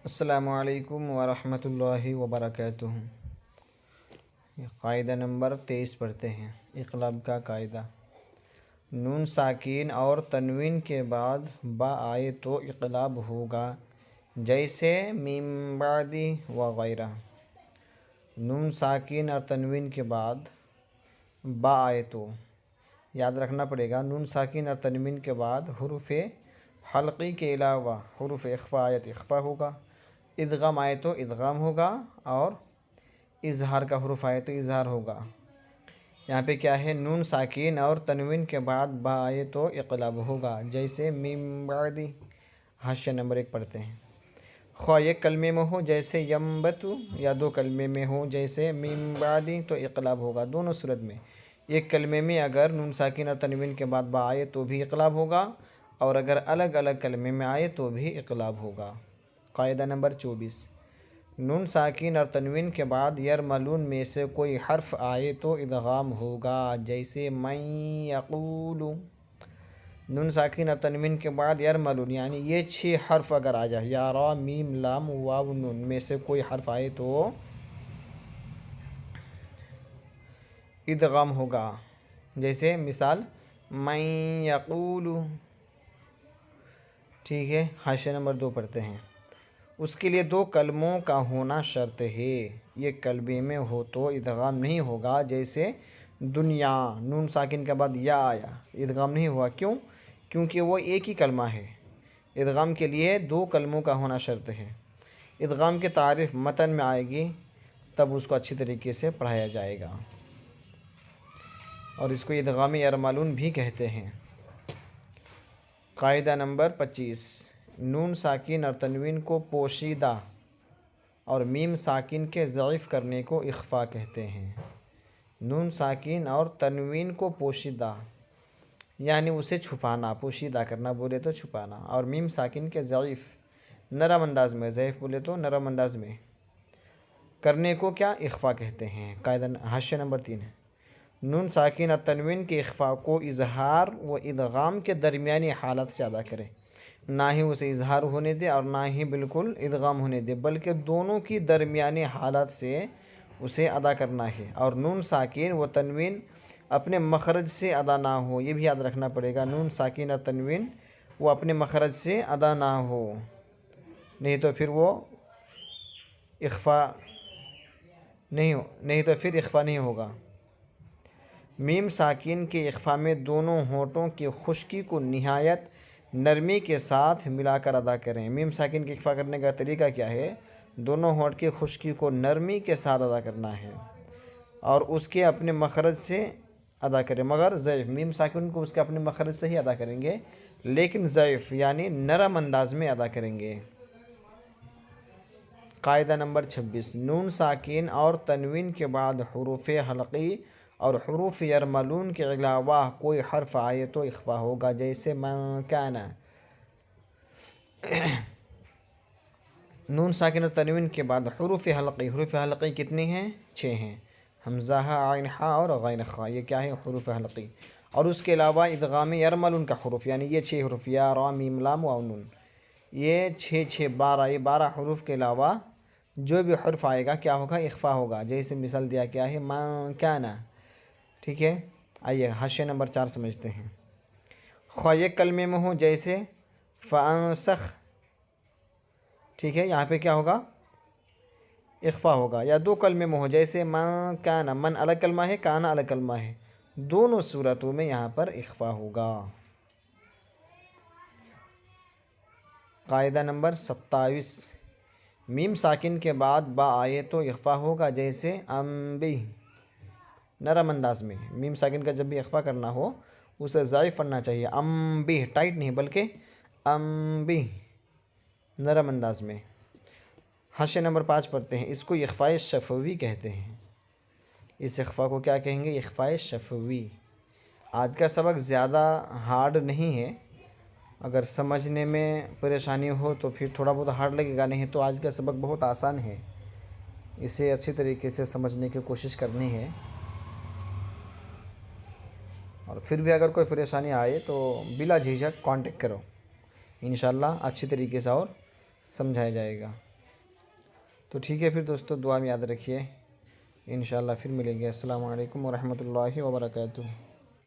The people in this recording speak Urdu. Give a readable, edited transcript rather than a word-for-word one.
السلام علیکم ورحمۃ اللہ وبرکاتہ۔ قاعدہ نمبر 23 پڑھتے ہیں۔ اقلاب کا قاعدہ: نون ساکین اور تنوین کے بعد با آئے تو اقلاب ہوگا، جیسے من بعد وغیرہ۔ نون ساکین اور تنوین کے بعد با آئے تو یاد رکھنا پڑے گا، نون ساکین اور تنوین کے بعد حروف حلقی کے علاوہ حروف اخفا آئے تو اخفا ہوگا، ادغام آئے تو ادغام ہوگا، اور اظہار کا حروف آئے تو اظہار ہوگا۔ یہاں پہ کیا ہے؟ نون ساکین اور تنوین کے بعد با آئے تو اقلاب ہوگا، جیسے من بعد۔ حاشیہ نمبر 1 پڑھتے ہیں۔ خواہ ایک کلمے میں ہو جیسے ینبت، یا دو کلمے میں ہو جیسے من بعد تو اقلاب ہوگا۔ دونوں صورت میں ایک کلمے میں اگر نون ساکین اور تنوین کے بعد با آئے تو بھی اقلاب ہوگا، اور اگر الگ الگ کلمے میں آئے تو بھی اقلاب ہوگا۔ قاعدہ نمبر 24: نون ساکین اور تنوین کے بعد یرملون میں سے کوئی حرف آئے تو ادغام ہوگا، جیسے من یقول۔ نون ساکین اور تنوین کے بعد یرملون یعنی یہ 6 حرف اگر آ جائے، یا را میم لام واو نون میں سے کوئی حرف آئے تو ادغام ہوگا، جیسے مثال من یقول۔ ٹھیک ہے، حاشیہ نمبر 2 پڑھتے ہیں۔ اس کے لیے 2 کلموں کا ہونا شرط ہے، یہ کلمے میں ہو تو ادغام نہیں ہوگا، جیسے دنیا۔ نون ساکن کے بعد یا آیا، ادغام نہیں ہوا، کیوں؟ کیونکہ وہ ایک ہی کلمہ ہے۔ ادغام کے لیے 2 کلموں کا ہونا شرط ہے۔ ادغام کی تعریف متن میں آئے گی، تب اس کو اچھی طریقے سے پڑھایا جائے گا، اور اس کو ادغام یرملون بھی کہتے ہیں۔ قاعدہ نمبر 25: نون ساکن اور تنوین کو پوشیدہ اور میم ساکن کے ضعیف کرنے کو اخفا کہتے ہیں۔ نون ساکن اور تنوین کو پوشیدہ یعنی اسے چھپانا، پوشیدہ کرنا بولے تو چھپانا، اور میم ساکن کے ضعیف نرم انداز میں، ضعیف بولے تو نرم انداز میں کرنے کو کیا؟ اخفا کہتے ہیں۔ قاعدہ حاشیہ نمبر 3 ہے۔ نون ساکن اور تنوین کے اخفا کو اظہار و ادغام کے درمیانی حالت سے ادا کرے، نہ ہی اسے اظہار ہونے دے اور نہ ہی بالکل ادغام ہونے دے، بلکہ دونوں کی درمیانی حالت سے اسے ادا کرنا ہے، اور نون ساکن و تنوین اپنے مخرج سے ادا نہ ہو، یہ بھی یاد رکھنا پڑے گا۔ نون ساکن اور تنوین وہ اپنے مخرج سے ادا نہ ہو، نہیں تو پھر وہ اخفا نہیں ہوگا۔ میم ساکن کے اخفا میں دونوں ہونٹوں کی خشکی کو نہایت نرمی کے ساتھ ملا کر ادا کریں۔ میم ساکن کے اخفا کرنے کا طریقہ کیا ہے؟ دونوں ہونٹ کی خشکی کو نرمی کے ساتھ ادا کرنا ہے، اور اس کے اپنے مخرج سے ادا کریں، مگر ضعیف۔ میم ساکن کو اس کے اپنے مخرج سے ہی ادا کریں گے، لیکن ضعیف یعنی نرم انداز میں ادا کریں گے۔ قاعدہ نمبر 26: نون ساکن اور تنوین کے بعد حروف حلقی اور حروف یرملون کے علاوہ کوئی حرف آئے تو اخفا ہوگا، جیسے من کان۔ نون ساکن اور تنوین کے بعد حروف حلقی کتنی ہیں؟ 6 ہیں: حمزہ، عین، حا اور غین خا، یہ کیا ہے؟ حروف حلقی۔ اور اس کے علاوہ ادغام یرملون کا حروف، یعنی یہ 6 حروف، یا را میم لام واو نون، یہ 12، یہ 12 حروف کے علاوہ جو بھی حرف آئے گا کیا ہوگا؟ اخفا ہوگا، جیسے مثال دیا کیا ہے؟ من کان۔ ٹھیک ہے، آئیے حاشیہ نمبر 4 سمجھتے ہیں۔ خواہ ایک کلمے میں ہو جیسے فانسخ، ٹھیک ہے، یہاں پہ کیا ہوگا؟ اخفا ہوگا، یا 2 کلمے میں ہو جیسے من کان، من الگ کلمہ ہے، کان الگ کلمہ ہے، دونوں صورتوں میں یہاں پر اخفا ہوگا۔ قاعدہ نمبر 27: میم ساکن کے بعد با آئے تو اخفا ہوگا، جیسے انبی۔ نرم انداز میں میم ساکن کا جب بھی اخفا کرنا ہو اسے ضعیف پڑھنا چاہیے، انبی، ٹائٹ نہیں بلکہ انبی، نرم انداز میں۔ حاشیہ نمبر 5 پڑھتے ہیں۔ اس کو اخفاء شفوی کہتے ہیں۔ اس اخفا کو کیا کہیں گے؟ اخفاء شفوی۔ آج کا سبق زیادہ ہارڈ نہیں ہے، اگر سمجھنے میں پریشانی ہو تو پھر تھوڑا بہت ہارڈ لگے گا، نہیں تو آج کا سبق بہت آسان ہے، اسے اچھی طریقے سے سمجھنے کی کوشش کرنی ہے، اور پھر بھی اگر کوئی پریشانی آئے تو بلا جھجھک کانٹیکٹ کرو، انشاءاللہ اچھی طریقے سے اور سمجھایا جائے گا۔ تو ٹھیک ہے پھر دوستو، دعا میں یاد رکھیے، انشاءاللہ پھر ملیں گے۔ السلام علیکم ورحمۃ اللہ وبرکاتہ۔